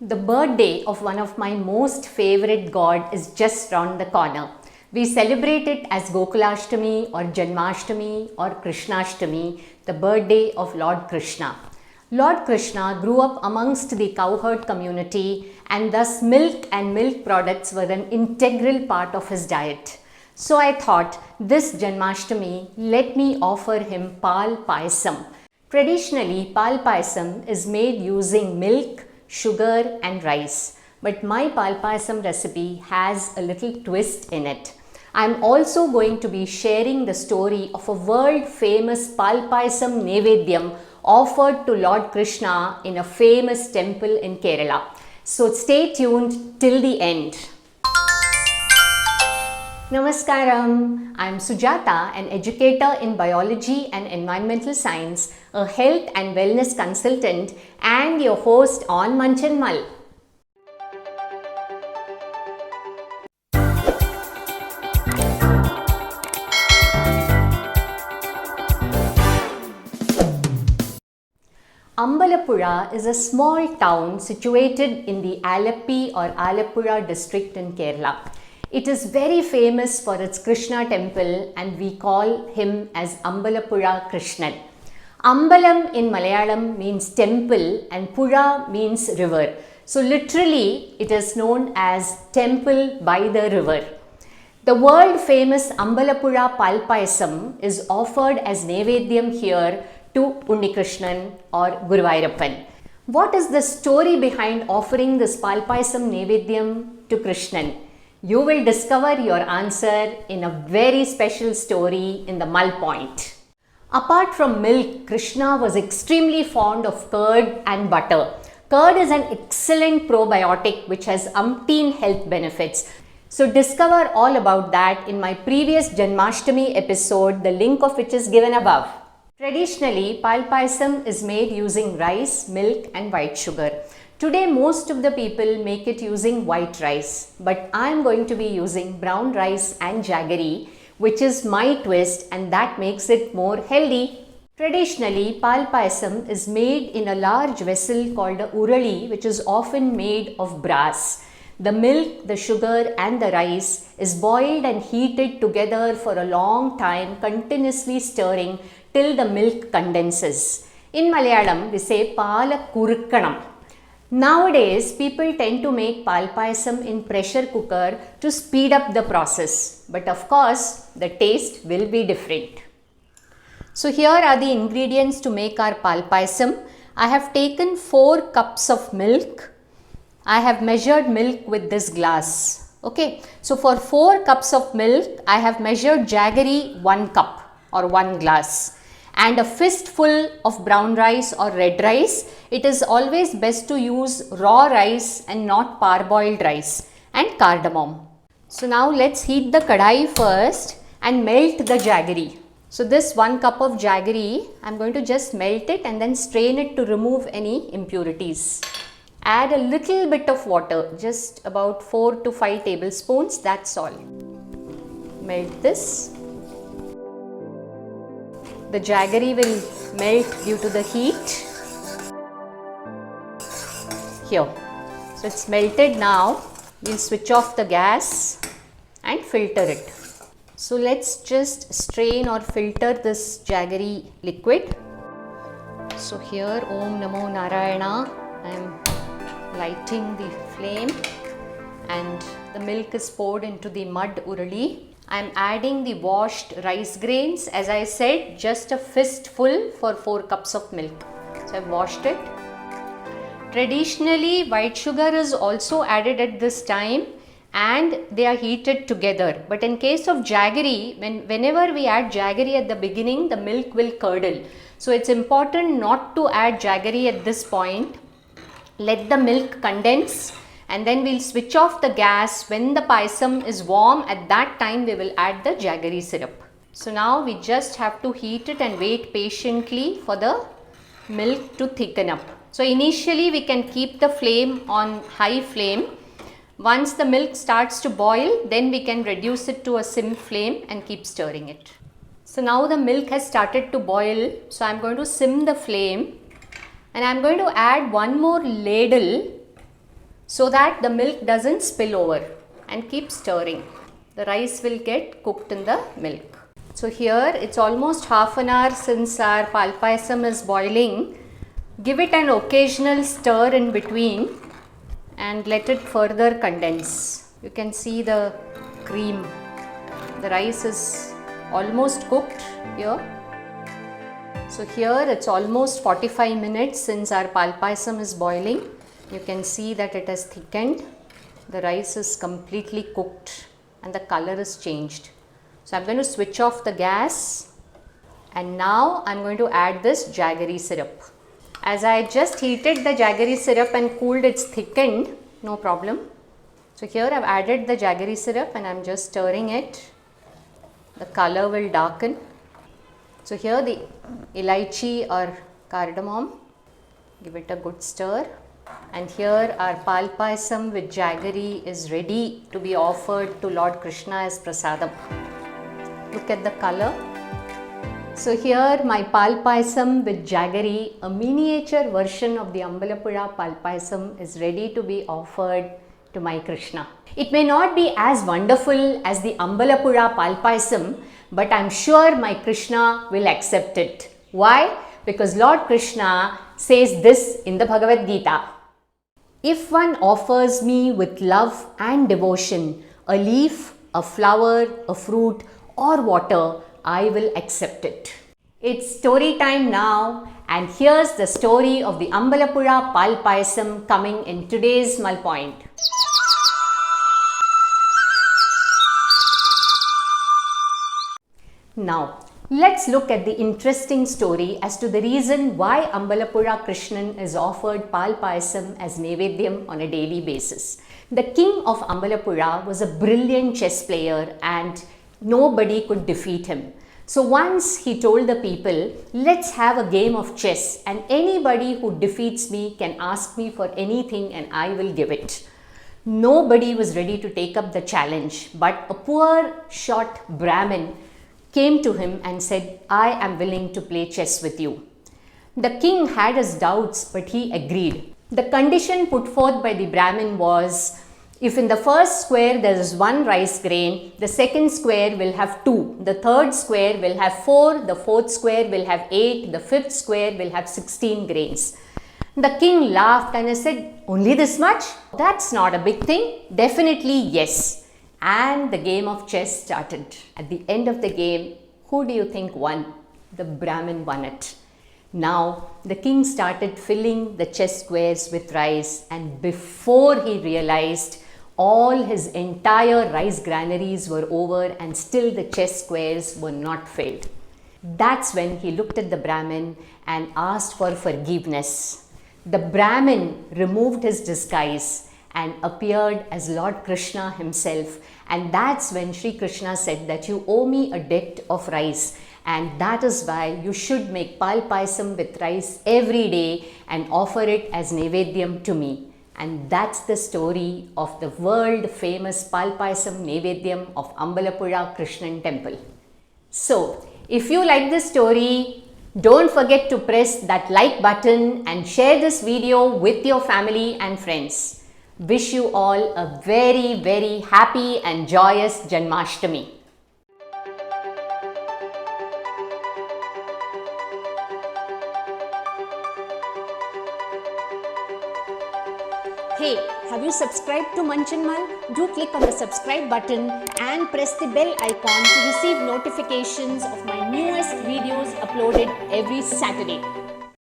The birthday of one of my most favorite god is just round the corner. We celebrate it as Gokulashtami or Janmashtami or Krishnashtami, the birthday of Lord Krishna. Lord Krishna grew up amongst the cowherd community and thus milk and milk products were an integral part of his diet. So I thought, this Janmashtami, let me offer him Paal Payasam. Traditionally, Paal Payasam is made using milk, sugar and rice. But my Paal Payasam recipe has a little twist in it. I am also going to be sharing the story of a world famous Paal Payasam Nevedyam offered to Lord Krishna in a famous temple in Kerala. So stay tuned till the end. Namaskaram, I am Sujata, an educator in biology and environmental science, a health and wellness consultant and your host on Munch Mull. Ambalapuzha is a small town situated in the Alappi or Alappuzha district in Kerala. It is very famous for its Krishna temple and we call him as Ambalapuzha Krishnan. Ambalam in Malayalam means temple and Puzha means river. So literally it is known as temple by the river. The world famous Ambalapuzha Paal Payasam is offered as Nevedyam here to Unnikrishnan or Guruvairappan. What is the story behind offering this Paal Payasam Nevedyam to Krishnan? You will discover your answer in a very special story in the Mull Point. Apart from milk, Krishna was extremely fond of curd and butter. Curd is an excellent probiotic which has umpteen health benefits. So discover all about that in my previous Janmashtami episode, the link of which is given above. Traditionally, Paal Payasam is made using rice, milk and white sugar. Today, most of the people make it using white rice, but I am going to be using brown rice and jaggery, which is my twist and that makes it more healthy. Traditionally, Paal Payasam is made in a large vessel called a urali, which is often made of brass. The milk, the sugar and the rice is boiled and heated together for a long time, continuously stirring till the milk condenses. In Malayalam, we say Pala Kurukkanam. Nowadays, people tend to make Paal Payasam in pressure cooker to speed up the process. But of course, the taste will be different. So here are the ingredients to make our Paal Payasam. I have taken 4 cups of milk. I have measured milk with this glass. Okay, so for 4 cups of milk, I have measured jaggery 1 cup or 1 glass. And a fistful of brown rice or red rice. It is always best to use raw rice and not parboiled rice, and cardamom. So now let's heat the kadai first and melt the jaggery. So this 1 cup of jaggery, I am going to just melt it and then strain it to remove any impurities. Add a little bit of water, just about 4 to 5 tablespoons, that's all. Melt this. The jaggery will melt due to the heat. Here. So it's melted now. We'll switch off the gas and filter it. So let's just strain or filter this jaggery liquid. So here, Om Namo Narayana, I am lighting the flame and the milk is poured into the mud urali. I am adding the washed rice grains, as I said, just a fistful for 4 cups of milk. So I have washed it. Traditionally, white sugar is also added at this time and they are heated together. But in case of jaggery, whenever we add jaggery at the beginning, the milk will curdle. So it's important not to add jaggery at this point. Let the milk condense. And then we'll switch off the gas. When the payasam is warm, at that time we will add the jaggery syrup. So now we just have to heat it and wait patiently for the milk to thicken up. So initially we can keep the flame on high flame. Once the milk starts to boil, then we can reduce it to a sim flame and keep stirring it. So now the milk has started to boil. So I'm going to sim the flame and I'm going to add one more ladle so that the milk doesn't spill over, and keep stirring. The rice will get cooked in the milk. So here it's almost half an hour since our pal payasam is boiling. Give it an occasional stir in between and let it further condense. You can see the cream. The rice is almost cooked here. So here it's almost 45 minutes since our pal payasam is boiling. You can see that it has thickened. The rice is completely cooked and the color is changed. So I'm going to switch off the gas, and now I'm going to add this jaggery syrup. As I just heated the jaggery syrup and cooled, it's thickened, no problem. So here I've added the jaggery syrup and I'm just stirring it. The color will darken. So here the elaichi or cardamom, give it a good stir. And here our pal payasam with jaggery is ready to be offered to Lord Krishna as prasadam. Look at the color. So here my pal payasam with jaggery, a miniature version of the Ambalapuzha Paal Payasam, is ready to be offered to my Krishna. It may not be as wonderful as the Ambalapuzha Paal Payasam, but I'm sure my Krishna will accept it. Why? Because Lord Krishna says this in the Bhagavad Gita. If one offers me with love and devotion a leaf, a flower, a fruit or water, I will accept it. It's story time now, and here's the story of the Ambalapuzha Paal Payasam coming in today's Mull Point. Now, let's look at the interesting story as to the reason why Ambalapuzha Krishnan is offered Paal Payasam as Nevedyam on a daily basis. The king of Ambalapuzha was a brilliant chess player and nobody could defeat him. So once he told the people, let's have a game of chess and anybody who defeats me can ask me for anything and I will give it. Nobody was ready to take up the challenge, but a poor short Brahmin came to him and said, I am willing to play chess with you. The king had his doubts, but he agreed. The condition put forth by the Brahmin was, if in the first square there is 1 rice grain, the second square will have 2, the third square will have 4, the fourth square will have 8, the fifth square will have 16 grains. The king laughed and said, only this much? That's not a big thing. Definitely yes. And the game of chess started. At the end of the game, who do you think won? The Brahmin won it. Now, the king started filling the chess squares with rice, and before he realized, all his entire rice granaries were over and still the chess squares were not filled. That's when he looked at the Brahmin and asked for forgiveness. The Brahmin removed his disguise and appeared as Lord Krishna himself, and that's when Sri Krishna said that you owe me a debt of rice, and that is why you should make Paal Payasam with rice every day and offer it as Nevedyam to me. And that's the story of the world famous Paal Payasam Nevedyam of Ambalapuzha Krishnan temple. So, if you like this story, don't forget to press that like button and share this video with your family and friends. Wish you all a very, very happy and joyous Janmashtami. Hey, have you subscribed to Munch Mull? Do click on the subscribe button and press the bell icon to receive notifications of my newest videos uploaded every Saturday.